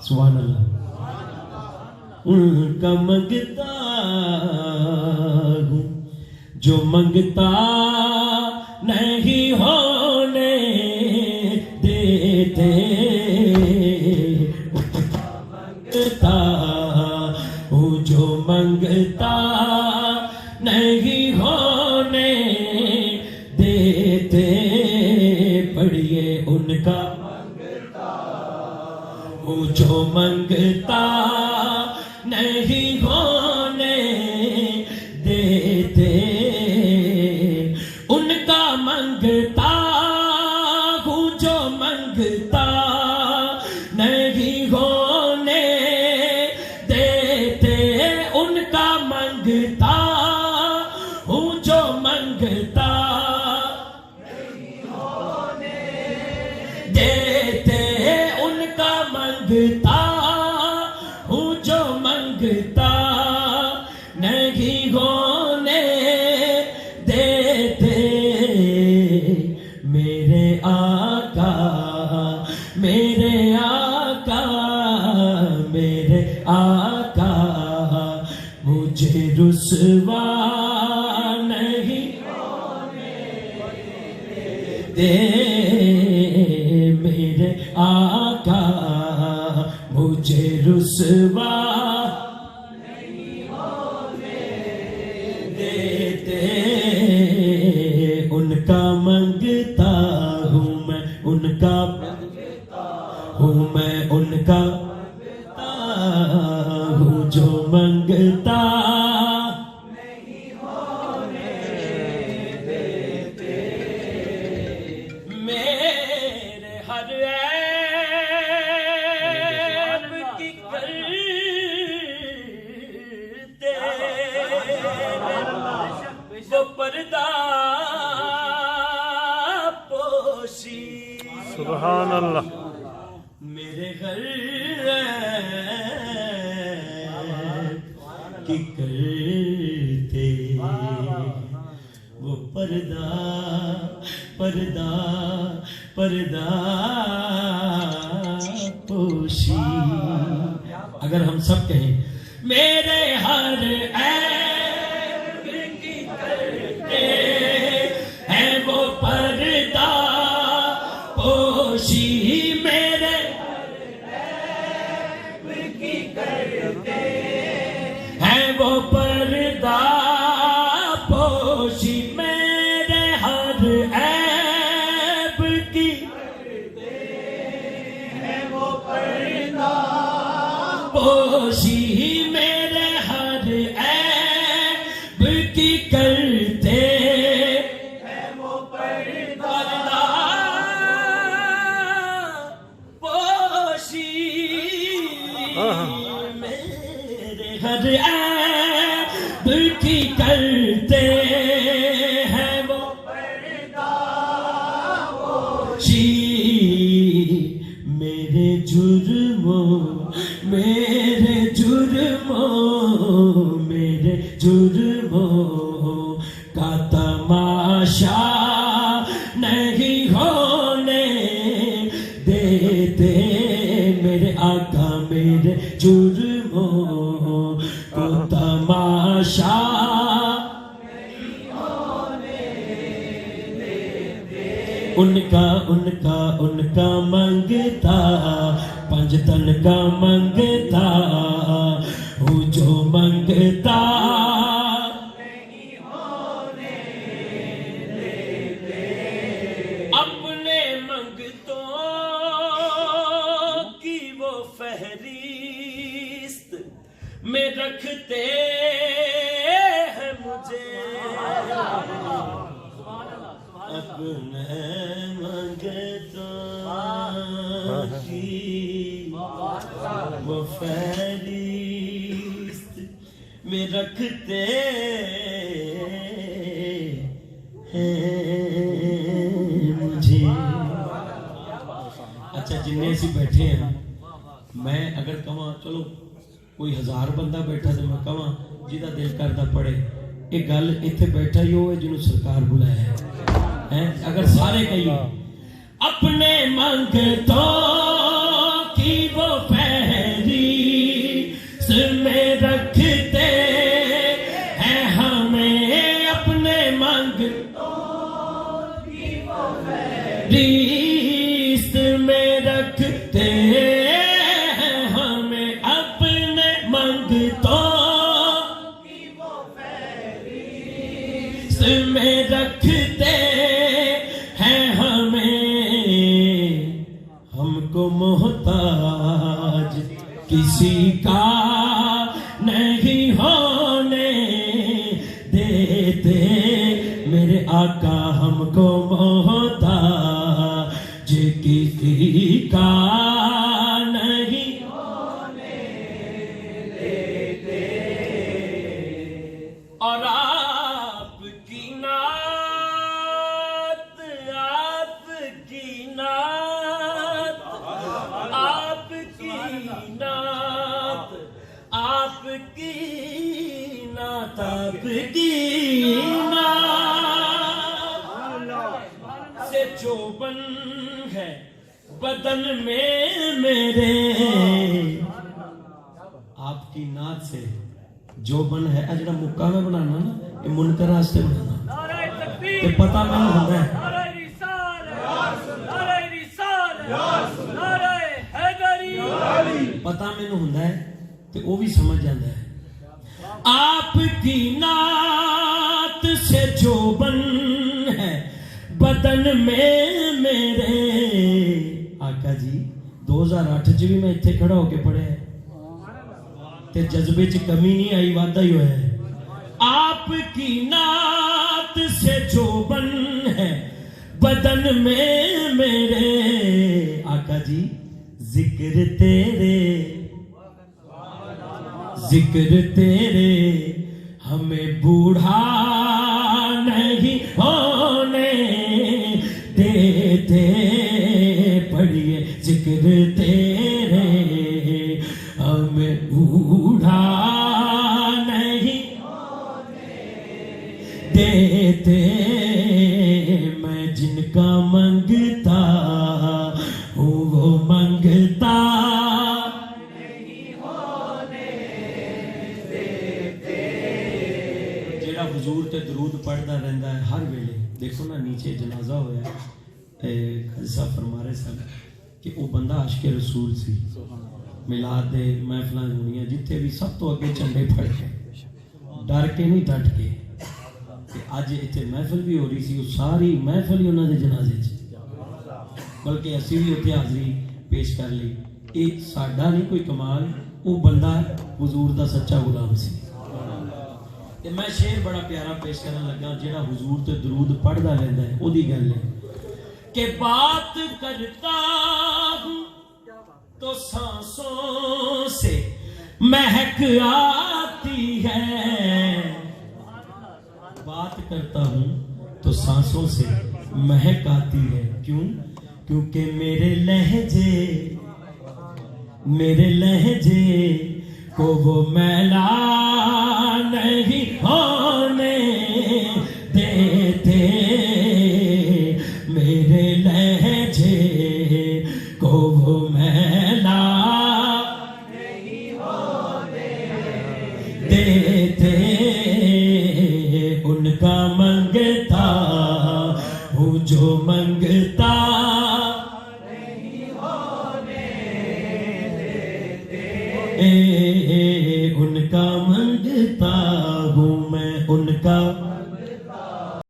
سبحان اللہ. ان کا منگتا ہوں جو منگتا نہیں ہونے دیتے. منگتا ہوں جو منگتا نہیں ہونے دیتے. پڑھیے ان کا وہ جو منگتا نہیں ہونے دیتے. ان کا منگتا ہوں جو منگتا نہیں ہونے دیتے. ان کا منگتا ہوں جو منگتا نہیں ہونے دیتے. ان کا منگتا ہوں جو منگتا نہیں ہونے دیتے. میرے آقا میرے آقا میرے آقا مجھے رسوا نہیں ہونے دے. میرے آقا مجھے رسوا نہیں ہونے دیتے. ان کا منگتا ہوں میں ان کا ہوں میں ان کا ہوں جو منگتا نہیں ہونے دیتے. میرے ہر عیب کی کرتے وہ پردہ پوشی. سبحان اللہ. میرے گھر کی کرتے وہ پردہ پردہ پردہ پوشی. اگر ہم سب کہیں میرے ہر عیب کی کرتے ہیں وہ پردہ پوشی. میرے عیب کی کرتے ہیں وہ پردہ پوشی. میرے ہر عیب کی کرتے ہیں وہ پردہ پوشی. میرے ہر عیب کی کرتے ہیں وہ پردہ پوشی. میرے ہر عیب کی کرتے ہیں وہ پردہ پوشی. میرے جرموں میرے جرموں میرے جرموں کا تماشا نہیں ہونے دیتے. میرے آقا میرے جرموں کو تماشا نہیں ہونے دیتے. ان کا منگتا پنج تن کا منگتا ہوں جو منگتا نہیں ہونے دیتے. اپنے منگتوں کی وہ فہرست میں رکھتے ہیں مجھے. اپنے منگتوں کی وہ فہرست میں رکھتے ہیں مجھے. اچھا جنہیں ایسی بیٹھے ہیں میں اگر کہاں چلو کوئی 1000 بندہ بیٹھا تو میں کہاں جہاں دل کرتا پڑے. یہ گل اتنے بیٹھا ہی ہوئے جنہوں سرکار بلایا ہے. اگر سارے کہیں اپنے منگتوں फहरिस्त में रखते हैं हमें अपने मंगतों में रखते हैं हमें, हमको मोहताज किसी का नहीं होने देते मेरे आका, हमको मोहताज किसी का नहीं होने देते। और आपकी नात, आपकी नात, आपकी नात, आपकी नात, आपकी नात से जो बन है बदन में मेरे, आपकी नात से जो बन है अजड़ा मुक्का में बनाना ना, ये मुनकर रास्ते बनाना ते पता मैं होता है, पता मैनू होता है ते वो भी समझ जाता है। आपकी नात से जो बन है बदन में मेरे, आका जी 2008 च भी मैं इत्थे खड़ा होके पढ़िया ते जज्बे च कमी नहीं आई, वादा ही होया है। आपकी नात से जो बन है बदन में मेरे, आका जी जिक्र तेरे, जिक्र तेरे हमें बूढ़ा नहीं होने देते, पढ़िए जिक्र तेरे हमें बूढ़ा नहीं होने देते, मैं जिनका मंगता हूँ वो मंगता नहीं होने देते। जेड़ा हुजूर ते दरूद पढ़ता रहता है हर वेले, देखो ना नीचे जनाजा होया, खालिसा फरमा रहे सन कि वो बंदा आशिक रसूल सी, मिलाद दे महफिलां होनियां जिथे भी सब तो अगे झंडे फड़ के डर के नहीं डट के, अज इतने महफिल भी हो रही सी, सारी महफिल ही उन्होंने जनाजे च, बल्कि असी भी उत्थे हाजरी पेश कर ली। ये साडा नहीं कोई कमाल, वो बंदा हुजूर दा सच्चा गुलाम सी। ते मैं शेर बड़ा प्यारा पेश करन लगा, जेड़ा हुजूर ते दरूद पढ़दा रहंदा है, ओदी गल है कि बात करता हूँ तो सांसों से महक आती है, बात करता हूँ तो सांसों से महक आती है। क्यों? क्योंकि मेरे लहजे को वो मैला नहीं होने देते, मेरे लहजे को वो मैला नहीं होने देते, उनका मंगता हूँ जो मंगता नहीं होने देते, उनका मंगता